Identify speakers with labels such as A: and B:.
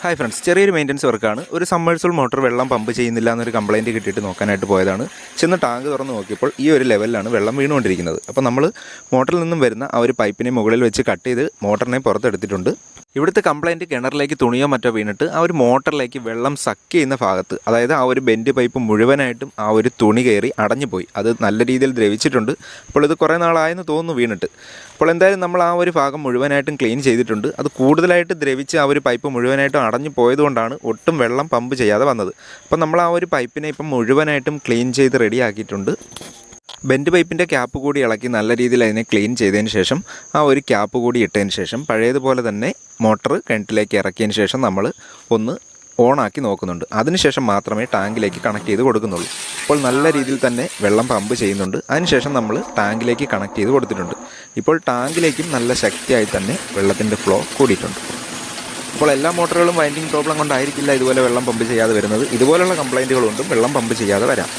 A: Hi friends, ചെറിയൊരു maintenance വർക്കാണ്. ഒരു സമ്മേഴ്സൽ മോട്ടോർ വെള്ളം പമ്പ് ചെയ്യുന്നില്ല എന്നൊരു കംപ്ലയിൻറ്റ് കിട്ടിയിട്ട് നോക്കാനായിട്ട് പോയതാണ്. ചെന്ന് ടാങ്ക് തുറന്ന് നോക്കിയപ്പോൾ ഈ ഒരു ലെവലിലാണ് വെള്ളം വീണുകൊണ്ടിരിക്കുന്നത്. അപ്പോൾ നമ്മൾ മോട്ടറിൽ നിന്നും വരുന്ന ആ ഒരു പൈപ്പിനെ മുകളിൽ വെച്ച് കട്ട് ചെയ്ത് മോട്ടറിനെ പുറത്തെടുത്തിട്ടുണ്ട്. ഇവിടുത്തെ കംപ്ലയിൻറ്റ് കിണറിലേക്ക് തുണിയോ മറ്റോ വീണിട്ട് ആ ഒരു മോട്ടറിലേക്ക് വെള്ളം സക്ക് ചെയ്യുന്ന ഭാഗത്ത്, അതായത് ആ ഒരു ബെൻഡ് പൈപ്പ് മുഴുവനായിട്ടും ആ ഒരു തുണി കയറി അടഞ്ഞു പോയി. അത് നല്ല രീതിയിൽ ദ്രവിച്ചിട്ടുണ്ട്. അപ്പോൾ ഇത് കുറേ നാളായെന്ന് തോന്നുന്നു വീണിട്ട്. അപ്പോൾ എന്തായാലും നമ്മൾ ആ ഒരു ഭാഗം മുഴുവനായിട്ടും ക്ലീൻ ചെയ്തിട്ടുണ്ട്. അത് കൂടുതലായിട്ട് ദ്രവിച്ച് ആ ഒരു പൈപ്പ് മുഴുവനായിട്ടും അടഞ്ഞു പോയതുകൊണ്ടാണ് ഒട്ടും വെള്ളം പമ്പ് ചെയ്യാതെ വന്നത്. അപ്പോൾ നമ്മൾ ആ ഒരു പൈപ്പിനെ ഇപ്പം മുഴുവനായിട്ടും ക്ലീൻ ചെയ്ത് റെഡിയാക്കിയിട്ടുണ്ട്. ബെൻഡ് പൈപ്പിൻ്റെ ക്യാപ്പ് കൂടി ഇളക്കി നല്ല രീതിയിൽ അതിനെ ക്ലീൻ ചെയ്തതിന് ശേഷം ആ ഒരു ക്യാപ്പ് കൂടി ഇട്ടതിന് ശേഷം പഴയതുപോലെ തന്നെ മോട്ടർ കിണറ്റിലേക്ക് ഇറക്കിയതിന് ശേഷം നമ്മൾ ഒന്ന് ഓണാക്കി നോക്കുന്നുണ്ട്. അതിനുശേഷം മാത്രമേ ടാങ്കിലേക്ക് കണക്ട് ചെയ്ത് കൊടുക്കുന്നുള്ളൂ. ഇപ്പോൾ നല്ല രീതിയിൽ തന്നെ വെള്ളം പമ്പ് ചെയ്യുന്നുണ്ട്. അതിനുശേഷം നമ്മൾ ടാങ്കിലേക്ക് കണക്ട് ചെയ്ത് കൊടുത്തിട്ടുണ്ട്. ഇപ്പോൾ ടാങ്കിലേക്കും നല്ല ശക്തിയായി തന്നെ വെള്ളത്തിൻ്റെ ഫ്ലോ കൂടിയിട്ടുണ്ട്. അപ്പോൾ എല്ലാ മോട്ടറുകളും വൈൻഡിങ് പ്രോബ്ലം കൊണ്ടായിരിക്കില്ല ഇതുപോലെ വെള്ളം പമ്പ് ചെയ്യാതെ വരുന്നത്. ഇതുപോലുള്ള കംപ്ലയിൻറ്റുകൾ കൊണ്ടും വെള്ളം പമ്പ് ചെയ്യാതെ വരാം.